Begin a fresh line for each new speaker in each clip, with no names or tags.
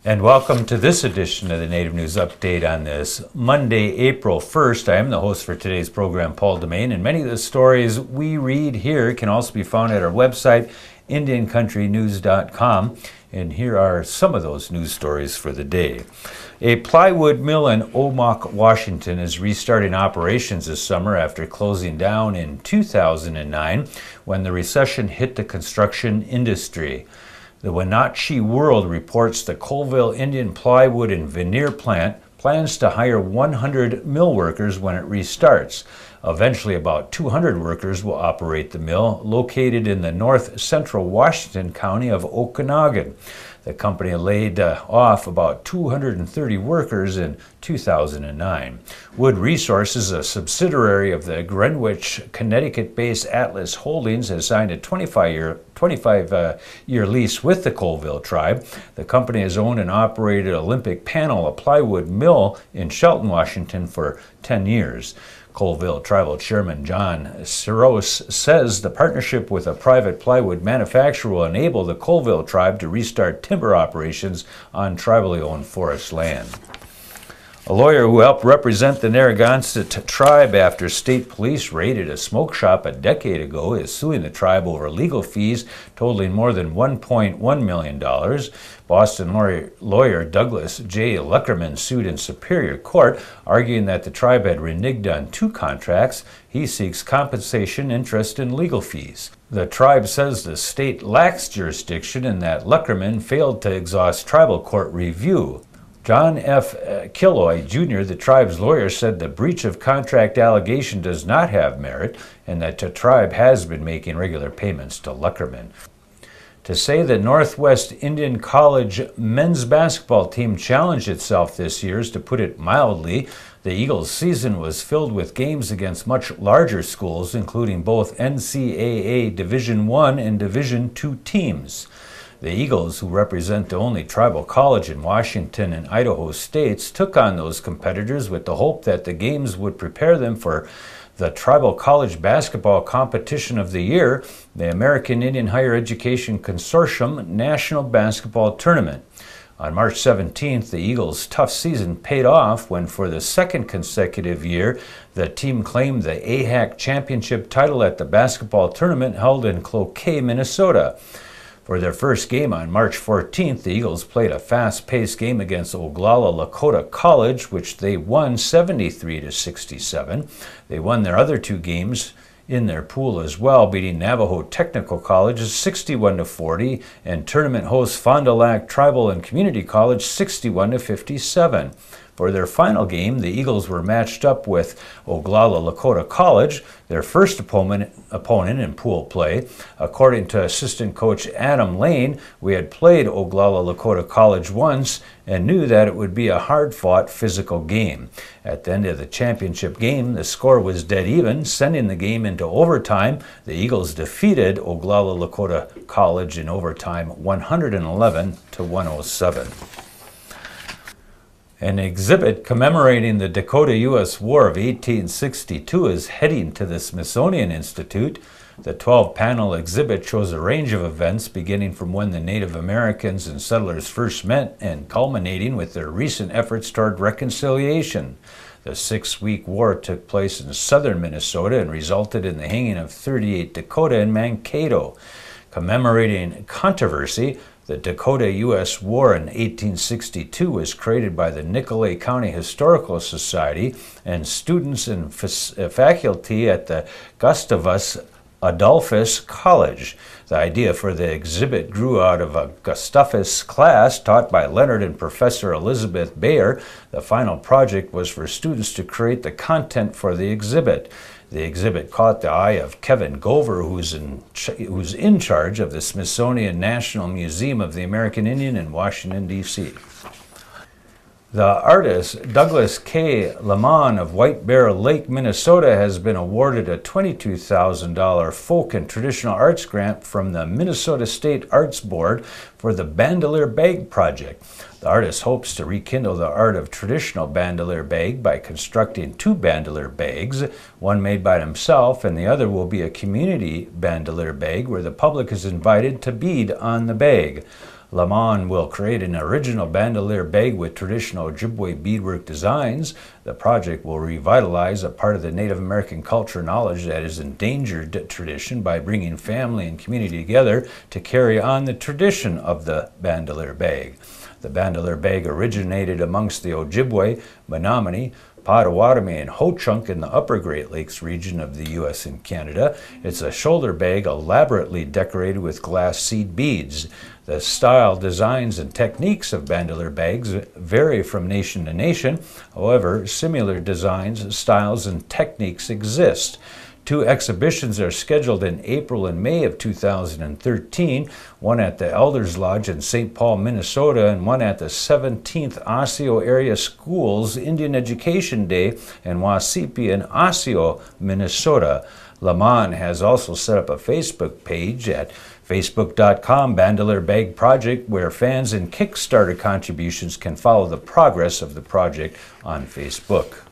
And welcome to this edition of the Native News Update on this Monday, April 1st. I am the host for today's program, Paul Demain, and many of the stories we read here can also be found at our website, IndianCountryTV.com. And here are some of those news stories for the day. A plywood mill in Omak, Washington is restarting operations this summer after closing down in 2009 when the recession hit the construction industry. The Wenatchee World reports the Colville Indian Plywood and Veneer plant plans to hire 100 mill workers when it restarts. Eventually, about 200 workers will operate the mill, located in the north central Washington county of Okanagan. The company laid off about 230 workers in 2009. Wood Resources, a subsidiary of the Greenwich, Connecticut-based Atlas Holdings, has signed a 25-year lease with the Colville Tribe. The company has owned and operated Olympic Panel, a plywood mill in Shelton, Washington, for 10 years. Colville Tribal Chairman John Siros says the partnership with a private plywood manufacturer will enable the Colville Tribe to restart timber operations on tribally owned forest land. A lawyer who helped represent the Narragansett Tribe after state police raided a smoke shop a decade ago is suing the tribe over legal fees totaling more than $1.1 million. Boston lawyer Douglas J. Luckerman sued in Superior Court, arguing that the tribe had reneged on 2 contracts. He seeks compensation, interest, and legal fees. The tribe says the state lacks jurisdiction and that Luckerman failed to exhaust tribal court review. John F. Killoy, Jr., the tribe's lawyer, said the breach of contract allegation does not have merit and that the tribe has been making regular payments to Luckerman. To say the Northwest Indian College men's basketball team challenged itself this year is to put it mildly. The Eagles' season was filled with games against much larger schools, including both NCAA Division I and Division II teams. The Eagles, who represent the only tribal college in Washington and Idaho states, took on those competitors with the hope that the games would prepare them for the Tribal College Basketball Competition of the Year, the American Indian Higher Education Consortium National Basketball Tournament. On March 17th, the Eagles' tough season paid off when, for the second consecutive year, the team claimed the AIHEC Championship title at the basketball tournament held in Cloquet, Minnesota. For their first game on March 14th, the Eagles played a fast-paced game against Oglala Lakota College, which they won 73-67. They won their other 2 games in their pool as well, beating Navajo Technical College 61-40 and tournament host Fond du Lac Tribal and Community College 61-57. For their final game, the Eagles were matched up with Oglala Lakota College, their first opponent in pool play. According to assistant coach Adam Lane, we had played Oglala Lakota College once and knew that it would be a hard-fought physical game. At the end of the championship game, the score was dead even, sending the game into overtime. The Eagles defeated Oglala Lakota College in overtime 111-107. An exhibit commemorating the Dakota-U.S. War of 1862 is heading to the Smithsonian Institute. The 12-panel exhibit shows a range of events beginning from when the Native Americans and settlers first met and culminating with their recent efforts toward reconciliation. The 6-week war took place in southern Minnesota and resulted in the hanging of 38 Dakota in Mankato. Commemorating controversy, the Dakota-U.S. War in 1862 was created by the Nicolay County Historical Society and students and faculty at the Gustavus Adolphus College. The idea for the exhibit grew out of a Gustavus class taught by Leonard and Professor Elizabeth Bayer. The final project was for students to create the content for the exhibit. The exhibit caught the eye of Kevin Gover, who's in charge of the Smithsonian National Museum of the American Indian in Washington, D.C. The artist Douglas K. Lamont of White Bear Lake, Minnesota, has been awarded a $22,000 folk and traditional arts grant from the Minnesota State Arts Board for the Bandolier Bag Project. The artist hopes to rekindle the art of traditional bandolier bag by constructing 2 bandolier bags, one made by himself and the other will be a community bandolier bag where the public is invited to bead on the bag. Lamon will create an original bandolier bag with traditional Ojibwe beadwork designs. The project will revitalize a part of the Native American culture knowledge that is endangered tradition by bringing family and community together to carry on the tradition of the bandolier bag. The bandolier bag originated amongst the Ojibwe, Menominee, Potawatomi, and Ho-Chunk in the upper Great Lakes region of the U.S. and Canada. It's a shoulder bag elaborately decorated with glass seed beads. The style, designs, and techniques of bandolier bags vary from nation to nation. However, similar designs, styles, and techniques exist. 2 exhibitions are scheduled in April and May of 2013, one at the Elders Lodge in St. Paul, Minnesota, and one at the 17th Osseo Area Schools Indian Education Day in Waseepee in Osseo, Minnesota. Lamon has also set up a Facebook page at facebook.com Bandolier Bag Project, where fans and Kickstarter contributions can follow the progress of the project on Facebook.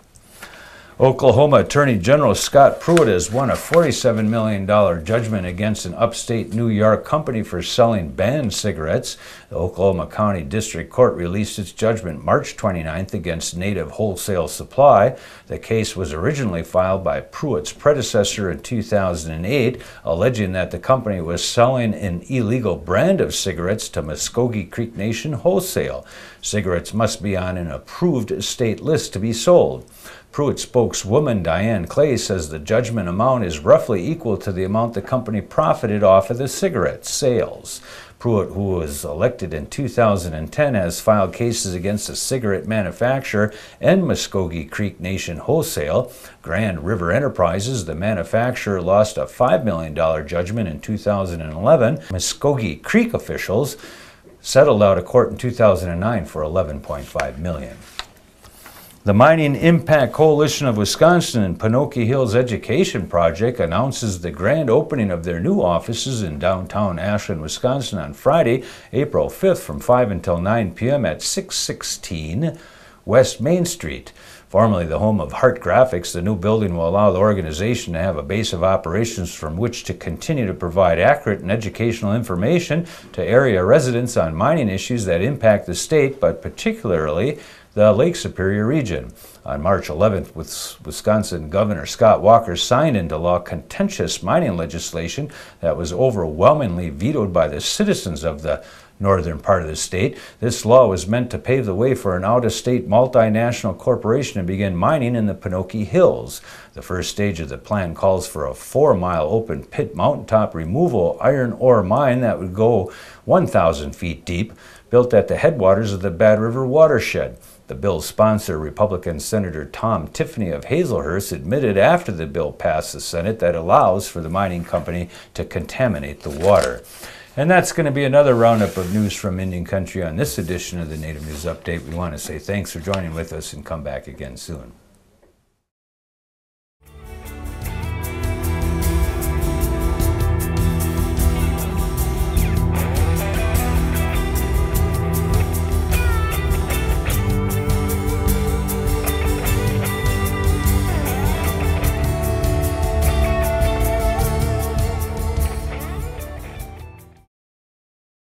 Oklahoma Attorney General Scott Pruitt has won a $47 million judgment against an upstate New York company for selling banned cigarettes. The Oklahoma County District Court released its judgment March 29th against Native Wholesale Supply. The case was originally filed by Pruitt's predecessor in 2008, alleging that the company was selling an illegal brand of cigarettes to Muskogee Creek Nation Wholesale. Cigarettes must be on an approved state list to be sold. Pruitt spokeswoman Diane Clay says the judgment amount is roughly equal to the amount the company profited off of the cigarette sales. Pruitt, who was elected in 2010, has filed cases against the cigarette manufacturer and Muskogee Creek Nation Wholesale. Grand River Enterprises, the manufacturer, lost a $5 million judgment in 2011. Muskogee Creek officials settled out of court in 2009 for $11.5 million. The Mining Impact Coalition of Wisconsin and Penokee Hills Education Project announces the grand opening of their new offices in downtown Ashland, Wisconsin on Friday, April 5th from 5 until 9 p.m. at 616 West Main Street. Formerly the home of Hart Graphics, the new building will allow the organization to have a base of operations from which to continue to provide accurate and educational information to area residents on mining issues that impact the state, but particularly the Lake Superior region. On March 11th, Wisconsin Governor Scott Walker signed into law contentious mining legislation that was overwhelmingly vetoed by the citizens of the northern part of the state. This law was meant to pave the way for an out-of-state multinational corporation to begin mining in the Penokee Hills. The first stage of the plan calls for a 4-mile open pit mountaintop removal iron ore mine that would go 1,000 feet deep, built at the headwaters of the Bad River watershed. The bill's sponsor, Republican Senator Tom Tiffany of Hazelhurst, admitted after the bill passed the Senate that allows for the mining company to contaminate the water. And that's going to be another roundup of news from Indian Country on this edition of the Native News Update. We want to say thanks for joining with us and come back again soon.